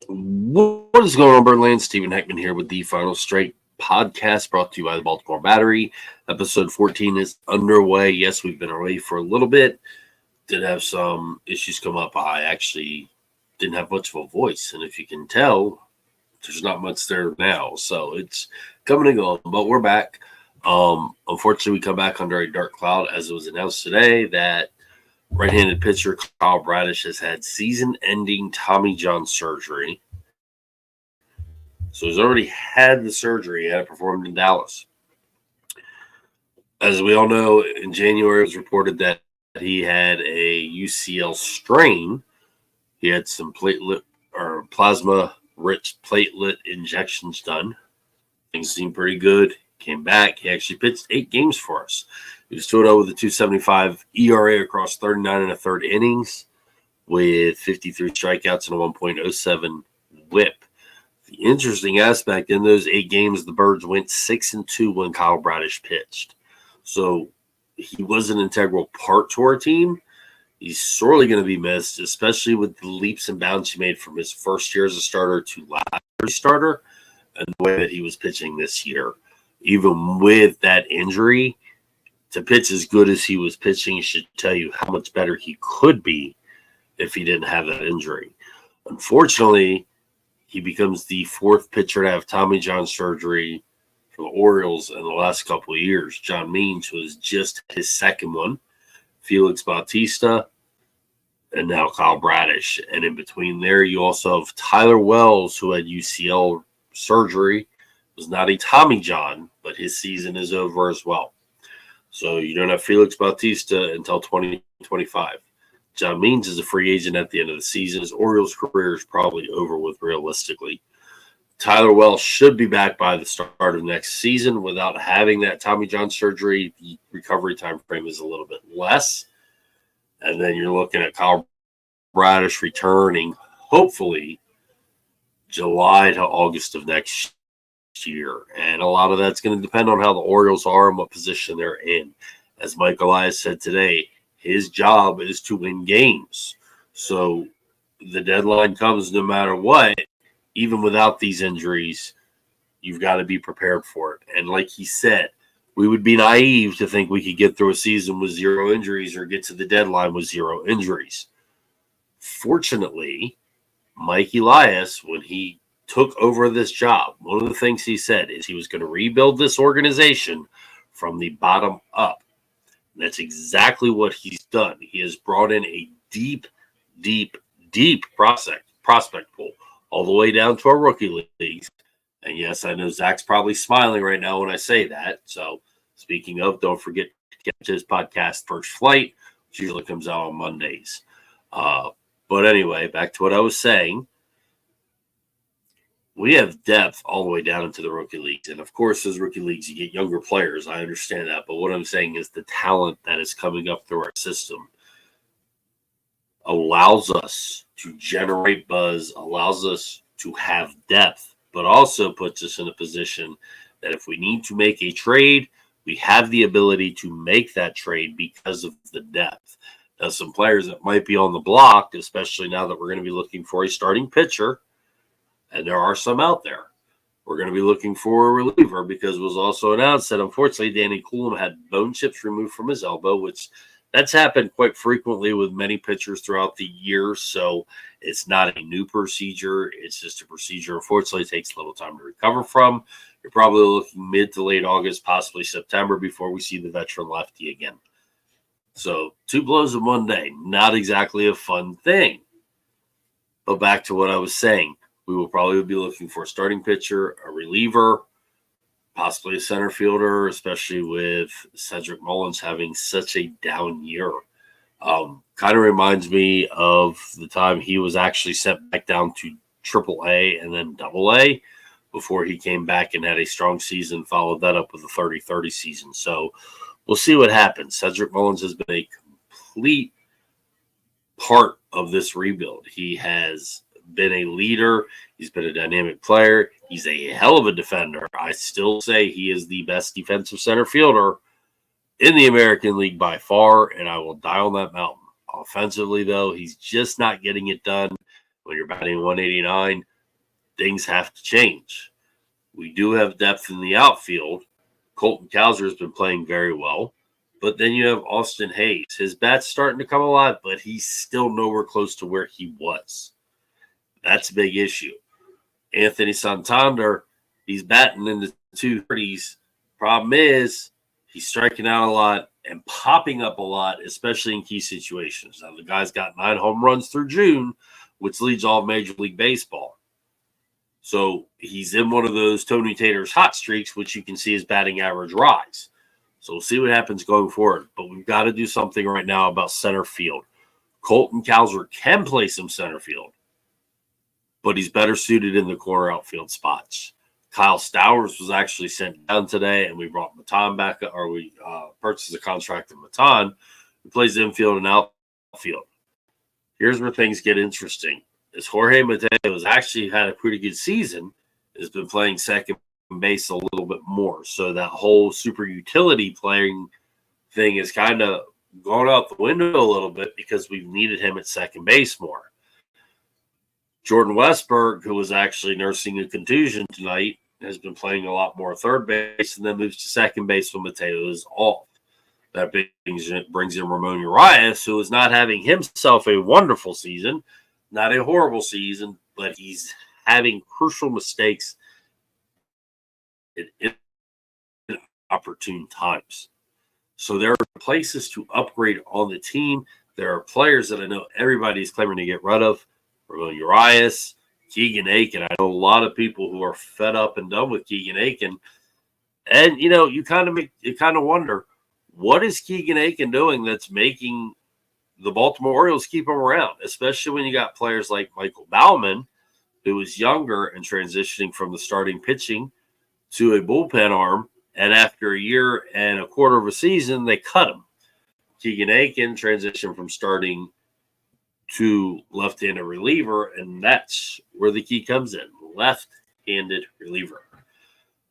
What is going on, Birdland? Stephen Heckman here with the Final Straight podcast brought to you by the Baltimore Battery. Episode 14 is underway. Yes, we've been away for a little bit. Did have some issues come up. I actually didn't have much of a voice. And if you can tell, there's not much there now. So it's coming and going. But we're back. Unfortunately, we come back under a dark cloud as it was announced today that right-handed pitcher Kyle Bradish has had season-ending Tommy John surgery. So he's already had the surgery, had it performed in Dallas. As we all know, in January it was reported that he had a UCL strain. He had some platelet or plasma-rich platelet injections done. Things seemed pretty good. Came back. He actually pitched 8 games for us. He was 2-0 with a 2.75 ERA across 39 and a third innings with 53 strikeouts and a 1.07 WHIP. The interesting aspect in those 8 games, the Birds went 6-2 when Kyle Bradish pitched. So he was an integral part to our team. He's sorely going to be missed, especially with the leaps and bounds he made from his first year as a starter to last year's starter and the way that he was pitching this year. Even with that injury, to pitch as good as he was pitching should tell you how much better he could be if he didn't have that injury. Unfortunately, he becomes the 4th pitcher to have Tommy John surgery for the Orioles in the last couple of years. John Means was just his 2nd one, Felix Bautista, and now Kyle Bradish. And in between there, you also have Tyler Wells, who had UCL surgery. It was not a Tommy John, but his season is over as well. So you don't have Felix Bautista until 2025. John Means is a free agent at the end of the season. His Orioles career is probably over with realistically. Tyler Wells should be back by the start of next season. Without having that Tommy John surgery, the recovery time frame is a little bit less. And then you're looking at Kyle Bradish returning, hopefully, July to August of next year. And a lot of that's going to depend on how the Orioles are and what position they're in. As Mike Elias said today, his job is to win games. So the deadline comes no matter what. Even without these injuries, you've got to be prepared for it. And like he said, we would be naive to think we could get through a season with 0 injuries or get to the deadline with 0 injuries. Fortunately, Mike Elias, when he took over this job, one of the things he said is he was going to rebuild this organization from the bottom up. And that's exactly what he's done. He has brought in a deep prospect pool all the way down to our rookie leagues. And yes, I know Zach's probably smiling right now when I say that. So speaking of, don't forget to catch his podcast, First Flight, which usually comes out on Mondays. But anyway, back to what I was saying. We have depth all the way down into the rookie leagues. And of course, as rookie leagues, you get younger players. I understand that. But what I'm saying is the talent that is coming up through our system allows us to generate buzz, allows us to have depth, but also puts us in a position that if we need to make a trade, we have the ability to make that trade because of the depth. Now, some players that might be on the block, especially now that we're going to be looking for a starting pitcher, and there are some out there. We're going to be looking for a reliever because it was also announced that unfortunately Danny Coulomb had bone chips removed from his elbow, which that's happened quite frequently with many pitchers throughout the year. So it's not a new procedure. It's just a procedure, unfortunately, it takes a little time to recover from. You're probably looking mid to late August, possibly September, before we see the veteran lefty again. So 2 blows in one day, not exactly a fun thing. But back to what I was saying. We will probably be looking for a starting pitcher, a reliever, possibly a center fielder, especially with Cedric Mullins having such a down year. Kind of reminds me of the time he was actually sent back down to AAA and then AA before he came back and had a strong season, followed that up with a 30-30 season. So we'll see what happens. Cedric Mullins has been a complete part of this rebuild. He has been a leader. He's been a dynamic player. He's a hell of a defender. I still say he is the best defensive center fielder in the American League by far, and I will die on that mountain. Offensively, though, he's just not getting it done when you're batting 189. things have to change. We do have depth in the outfield. Colton Cowser has been playing very well. But then you have Austin Hayes. His bat's starting to come alive, but he's still nowhere close to where he was. That's a big issue. Anthony Santander, he's batting in the 230s. Problem is, he's striking out a lot and popping up a lot, especially in key situations. Now, the guy's got 9 home runs through June, which leads all of Major League Baseball. So he's in one of those Tony Taylor's hot streaks, which you can see his batting average rise. So we'll see what happens going forward. But we've got to do something right now about center field. Colton Cowser can play some center field, but he's better suited in the corner outfield spots. Kyle Stowers was actually sent down today, and we brought Matan back, or we purchased a contract of Matan, who plays infield and outfield. Here's where things get interesting. As Jorge Mateo has actually had a pretty good season, has been playing second base a little bit more. So that whole super utility playing thing is kind of gone out the window a little bit because we've needed him at second base more. Jordan Westberg, who was actually nursing a contusion tonight, has been playing a lot more third base and then moves to second base when Mateo is off. That brings in Ramon Urias, who is not having himself a wonderful season, not a horrible season, but he's having crucial mistakes at opportune times. So there are places to upgrade on the team. There are players that I know everybody's claiming to get rid of. Ramon Urias, Keegan Aiken. I know a lot of people who are fed up and done with Keegan Aiken. And, you kind of wonder, what is Keegan Aiken doing that's making the Baltimore Orioles keep him around, especially when you got players like Michael Baumann, who is younger and transitioning from the starting pitching to a bullpen arm, and after a year and a quarter of a season, they cut him. Keegan Aiken transitioned from starting to left-handed reliever, and that's where the key comes in, left-handed reliever.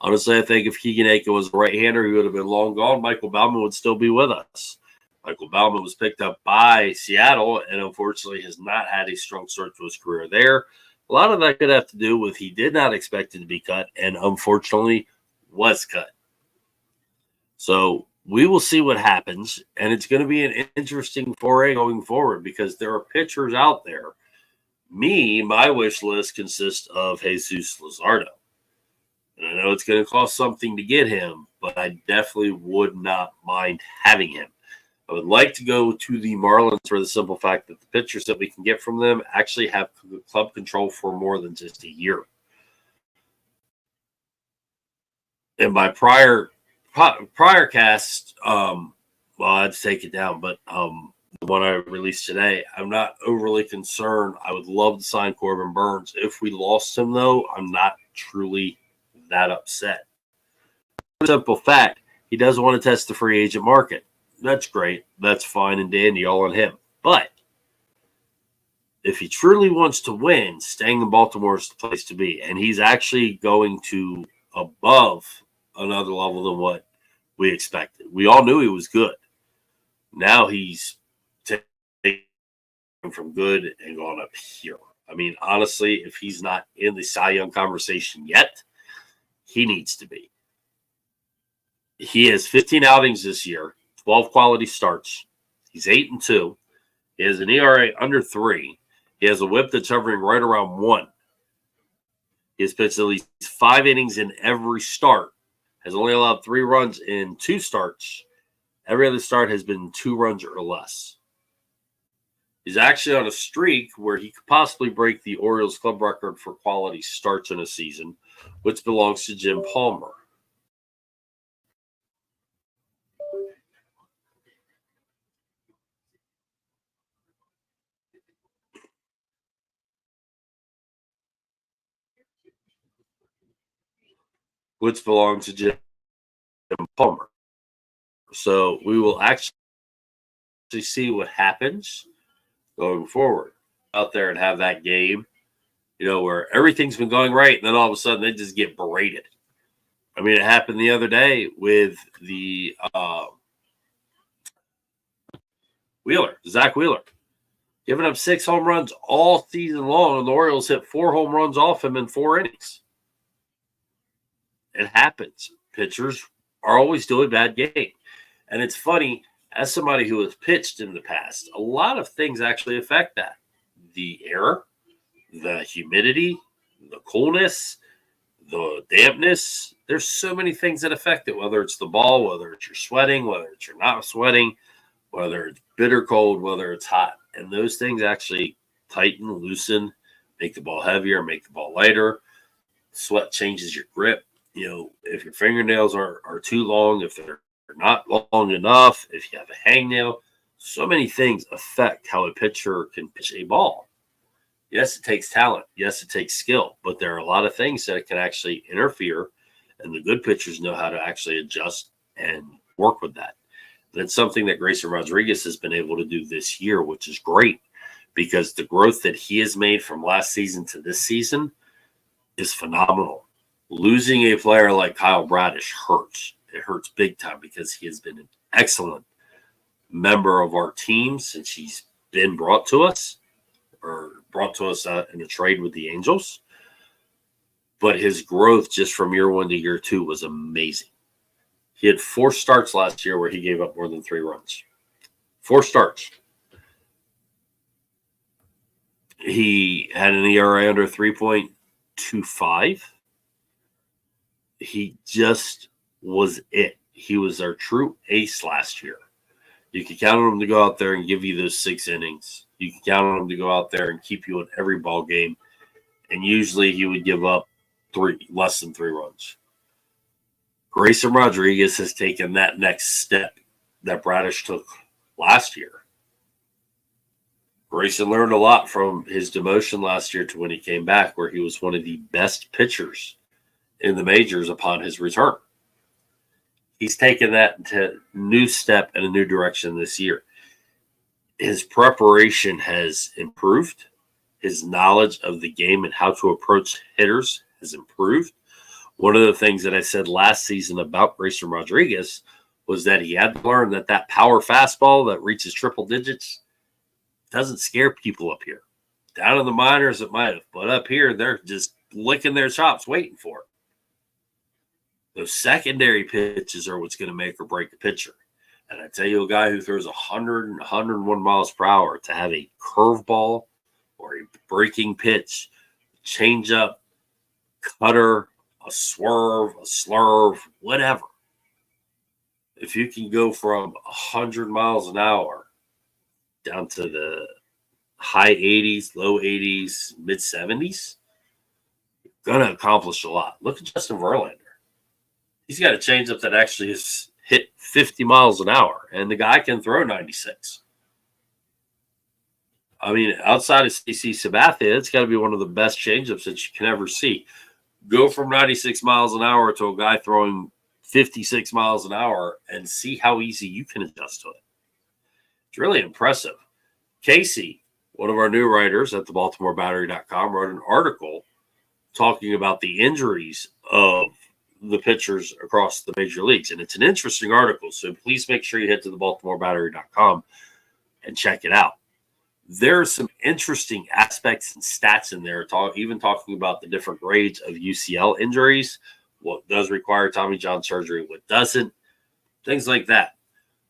Honestly, I think if Keegan Aiken was a right-hander, he would have been long gone. Michael Baumann would still be with us. Michael Baumann was picked up by Seattle and unfortunately has not had a strong start to his career there. A lot of that could have to do with he did not expect it to be cut and unfortunately was cut. So we will see what happens, and it's going to be an interesting foray going forward because there are pitchers out there. My wish list consists of Jesus Luzardo. And I know it's going to cost something to get him, but I definitely would not mind having him. I would like to go to the Marlins for the simple fact that the pitchers that we can get from them actually have club control for more than just a year. And my prior cast, I had to take it down, but the one I released today, I'm not overly concerned. I would love to sign Corbin Burns. If we lost him, though, I'm not truly that upset. Simple fact, he doesn't want to test the free agent market. That's great. That's fine and dandy, all on him. But if he truly wants to win, staying in Baltimore is the place to be. And he's actually going to above another level than what we expected. We all knew he was good. Now he's taken from good and gone up here. I mean, honestly, if he's not in the Cy Young conversation yet, he needs to be. He has 15 outings this year, 12 quality starts. He's 8-2. He has an ERA under 3. He has a whip that's hovering right around 1. He has pitched at least 5 innings in every start. Has only allowed 3 runs in 2 starts. Every other start has been 2 runs or less. He's actually on a streak where he could possibly break the Orioles club record for quality starts in a season, which belongs to Jim Palmer. Which belongs to Jim Palmer. So we will actually see what happens going forward out there and have that game, where everything's been going right, and then all of a sudden they just get berated. I mean, it happened the other day with the Zach Wheeler. giving up 6 home runs all season long, and the Orioles hit 4 home runs off him in 4 innings. It happens. Pitchers are always doing bad games. And it's funny, as somebody who has pitched in the past, a lot of things actually affect that. The air, the humidity, the coolness, the dampness. There's so many things that affect it, whether it's the ball, whether it's you're sweating, whether it's you're not sweating, whether it's bitter cold, whether it's hot. And those things actually tighten, loosen, make the ball heavier, make the ball lighter. Sweat changes your grip. If your fingernails are too long, if they're not long enough, if you have a hangnail, so many things affect how a pitcher can pitch a ball. Yes, it takes talent. Yes, it takes skill, but there are a lot of things that can actually interfere, and the good pitchers know how to actually adjust and work with that. That's something that Grayson Rodriguez has been able to do this year, which is great because the growth that he has made from last season to this season is phenomenal. Losing a player like Kyle Bradish hurts. It hurts big time because he has been an excellent member of our team since he's been brought to us in a trade with the Angels. But his growth just from year 1 to year 2 was amazing. He had 4 starts last year where he gave up more than 3 runs. 4 starts. He had an ERA under 3.25. He just was it. He was our true ace last year. You could count on him to go out there and give you those 6 innings. You could count on him to go out there and keep you in every ball game. And usually he would give up less than 3 runs. Grayson Rodriguez has taken that next step that Bradish took last year. Grayson learned a lot from his demotion last year to when he came back, where he was one of the best pitchers in the majors upon his return. He's taken that to a new step and a new direction this year. His preparation has improved. His knowledge of the game and how to approach hitters has improved. One of the things that I said last season about Grayson Rodriguez was that he had to learn that power fastball that reaches triple digits doesn't scare people up here. Down in the minors, it might have, but up here, they're just licking their chops waiting for it. Those secondary pitches are what's going to make or break a pitcher. And I tell you, a guy who throws 100 and 101 miles per hour to have a curveball or a breaking pitch, changeup, cutter, a swerve, a slurve, whatever. If you can go from 100 miles an hour down to the high 80s, low 80s, mid 70s, you're going to accomplish a lot. Look at Justin Verlander. He's got a changeup that actually has hit 50 miles an hour, and the guy can throw 96. I mean, outside of CC Sabathia, it's got to be one of the best changeups that you can ever see. Go from 96 miles an hour to a guy throwing 56 miles an hour and see how easy you can adjust to it. It's really impressive. Casey, one of our new writers at thebaltimorebattery.com, wrote an article talking about the injuries of the pitchers across the major leagues. And it's an interesting article, so please make sure you head to thebaltimorebattery.com and check it out. There are some interesting aspects and stats in there, even talking about the different grades of UCL injuries, what does require Tommy John surgery, what doesn't, things like that.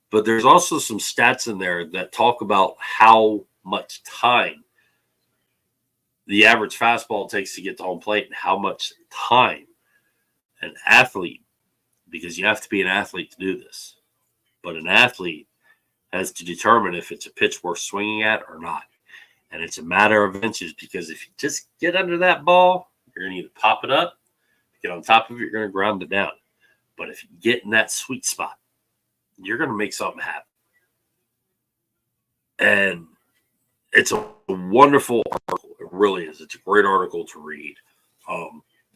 But there's also some stats in there that talk about how much time the average fastball takes to get to home plate and how much time an athlete, because you have to be an athlete to do this, but an athlete has to determine if it's a pitch worth swinging at or not. And it's a matter of inches, because if you just get under that ball, you're going to either pop it up, get on top of it, you're going to ground it down. But if you get in that sweet spot, you're going to make something happen. And it's a wonderful article. It really is. It's a great article to read.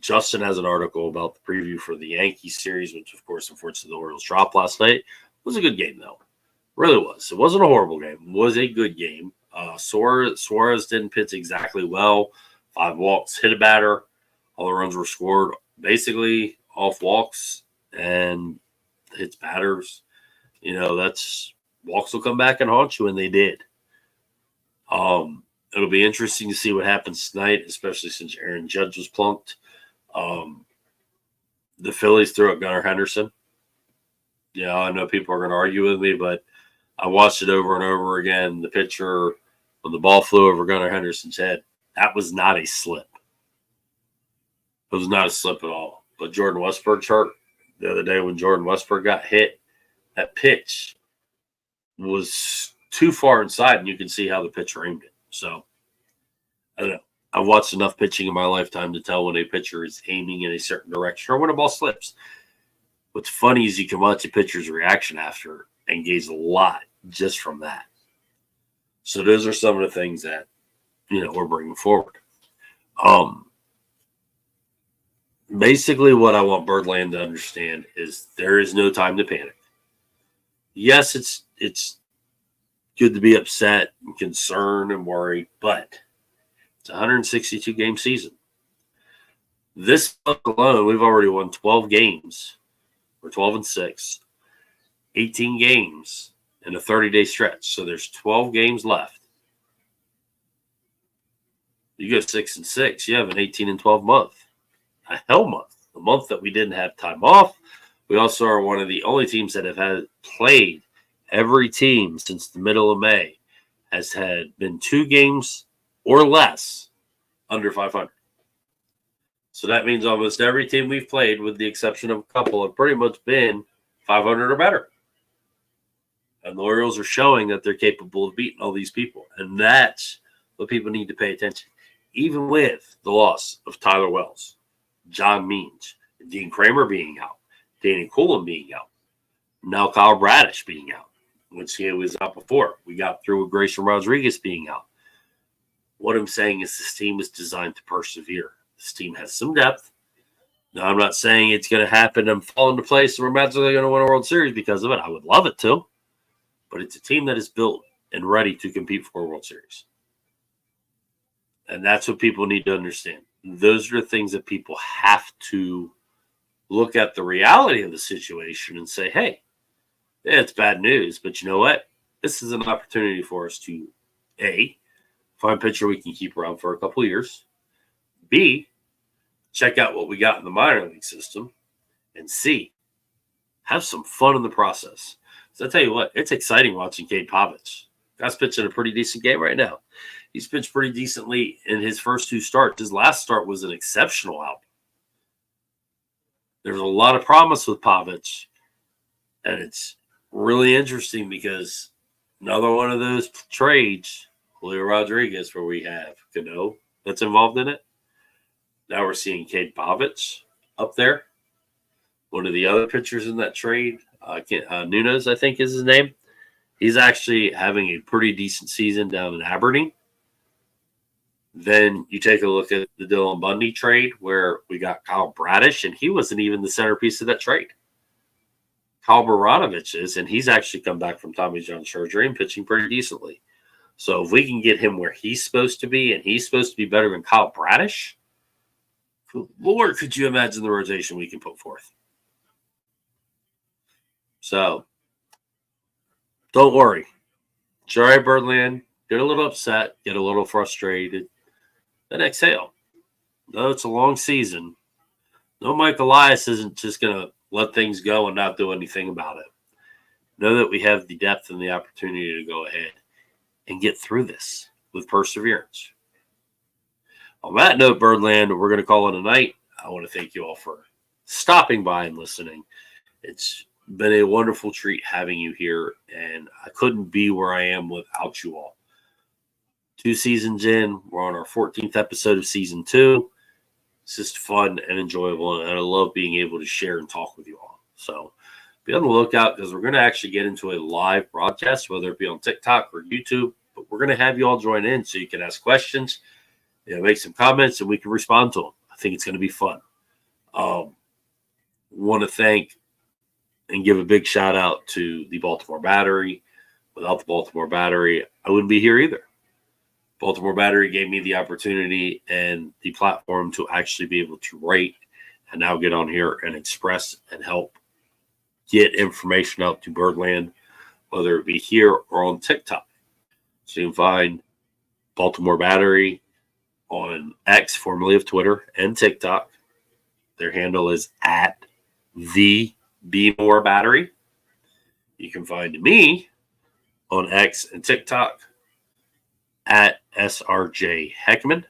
Justin has an article about the preview for the Yankees series, which, of course, unfortunately, the Orioles dropped last night. It was a good game, though. It really was. It wasn't a horrible game. It was a good game. Suarez didn't pitch exactly well. 5 walks, hit a batter. All the runs were scored basically off walks and hits batters. That's walks will come back and haunt you, and they did. It'll be interesting to see what happens tonight, especially since Aaron Judge was plunked. The Phillies threw at Gunnar Henderson. Yeah, I know people are going to argue with me, but I watched it over and over again. The pitcher, when the ball flew over Gunnar Henderson's head, that was not a slip. It was not a slip at all. But Jordan Westburg's hurt. The other day when Jordan Westburg got hit, that pitch was too far inside, and you can see how the pitcher aimed it. So, I don't know. I've watched enough pitching in my lifetime to tell when a pitcher is aiming in a certain direction or when a ball slips. What's funny is you can watch a pitcher's reaction after and gauge a lot just from that. So those are some of the things that, we're bringing forward. Basically what I want Birdland to understand is there is no time to panic. Yes, it's good to be upset and concerned and worried, but it's a 162 game season. This month alone, we've already won 12 games. We're 12-6, 18 games in a 30-day stretch. So there's 12 games left. You go 6-6, you have an 18-12 month, a hell month, a month that we didn't have time off. We also are one of the only teams that have had played. Every team since the middle of May has had been 2 games or less under 500. So that means almost every team we've played, with the exception of a couple, have pretty much been 500 or better. And the Orioles are showing that they're capable of beating all these people. And that's what people need to pay attention. Even with the loss of Tyler Wells, John Means, Dean Kramer being out, Danny Coulomb being out, now Kyle Bradish being out, which he was out before. We got through with Grayson Rodriguez being out. What I'm saying is this team is designed to persevere. This team has some depth. Now, I'm not saying it's going to happen and fall into place and we're magically going to win a World Series because of it. I would love it to. But it's a team that is built and ready to compete for a World Series. And that's what people need to understand. Those are the things that people have to look at the reality of the situation and say, hey, yeah, it's bad news, but you know what? This is an opportunity for us to, A, find a pitcher we can keep around for a couple of years, B, check out what we got in the minor league system, and C, have some fun in the process. So I'll tell you what, it's exciting watching Cade Povich. Guy's pitching a pretty decent game right now. He's pitched pretty decently in his first 2 starts. His last start was an exceptional outing. There's a lot of promise with Povich, and it's really interesting because another one of those trades, Julio Rodriguez, where we have Cano that's involved in it. Now we're seeing Cade Povich up there. One of the other pitchers in that trade, Nunes, I think is his name. He's actually having a pretty decent season down in Aberdeen. Then you take a look at the Dylan Bundy trade where we got Kyle Bradish, and he wasn't even the centerpiece of that trade. Kyle Baranovich is, and he's actually come back from Tommy John surgery and pitching pretty decently. So if we can get him where he's supposed to be, and he's supposed to be better than Kyle Bradish, Lord, could you imagine the rotation we can put forth? So don't worry. It's all right, Birdland. Get a little upset, get a little frustrated, then exhale. No, it's a long season. No, Mike Elias isn't just going to let things go and not do anything about it. Know that we have the depth and the opportunity to go ahead and get through this with perseverance. On that note, Birdland, we're going to call it a night. I want to thank you all for stopping by and listening. It's been a wonderful treat having you here, and I couldn't be where I am without you all. 2 seasons in, we're on our 14th episode of season 2. It's just fun and enjoyable, and I love being able to share and talk with you all. So be on the lookout because we're going to actually get into a live broadcast, whether it be on TikTok or YouTube, but we're going to have you all join in so you can ask questions, make some comments, and we can respond to them. I think it's going to be fun. Want to thank and give a big shout out to the Baltimore Battery. Without the Baltimore Battery, I wouldn't be here either. Baltimore Battery gave me the opportunity and the platform to actually be able to write and now get on here and express and help get information out to Birdland, whether it be here or on TikTok. So you can find Baltimore Battery on X, formerly of Twitter, and TikTok. Their handle is at the More Battery. You can find me on X and TikTok at SRJ Heckman.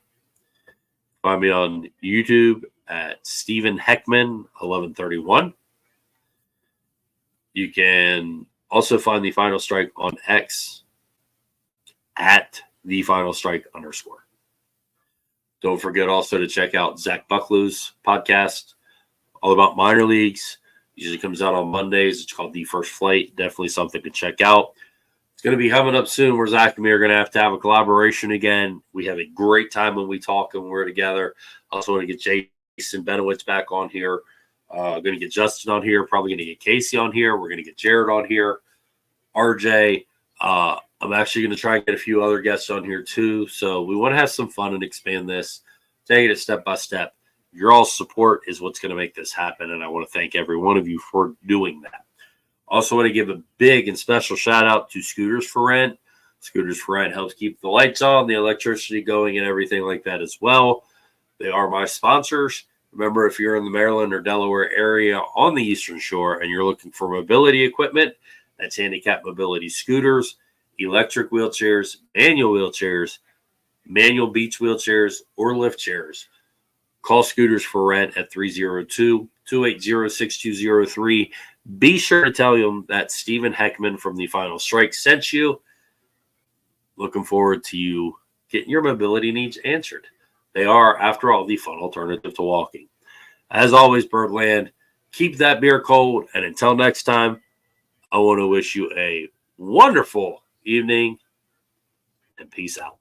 Find me on YouTube at Stephen Heckman 1131. You can also find the Final Strike on X at the Final Strike _. Don't forget also to check out Zach Bucklew's podcast, all about minor leagues. Usually comes out on Mondays. It's called The First Flight. Definitely something to check out. It's going to be coming up soon where Zach and me are going to have a collaboration again. We have a great time when we talk and we're together. Also want to get Jason Benowitz back on here. Going to get Justin on here. Probably going to get Casey on here. We're going to get Jared on here. RJ. I'm actually going to try and get a few other guests on here too. So we want to have some fun and expand this. Take it step by step. Your all support is what's going to make this happen. And I want to thank every one of you for doing that. Also want to give a big and special shout out to Scooters for Rent. Scooters for Rent helps keep the lights on, the electricity going, and everything like that as well. They are my sponsors. Remember, if you're in the Maryland or Delaware area on the Eastern Shore and you're looking for mobility equipment, that's handicap mobility scooters, electric wheelchairs, manual beach wheelchairs, or lift chairs. Call Scooters for Rent at 302-280-6203. Be sure to tell them that Stephen Heckman from the Final Strike sent you. Looking forward to you getting your mobility needs answered. They are, after all, the fun alternative to walking. As always, Birdland, keep that beer cold. And until next time, I want to wish you a wonderful evening and peace out.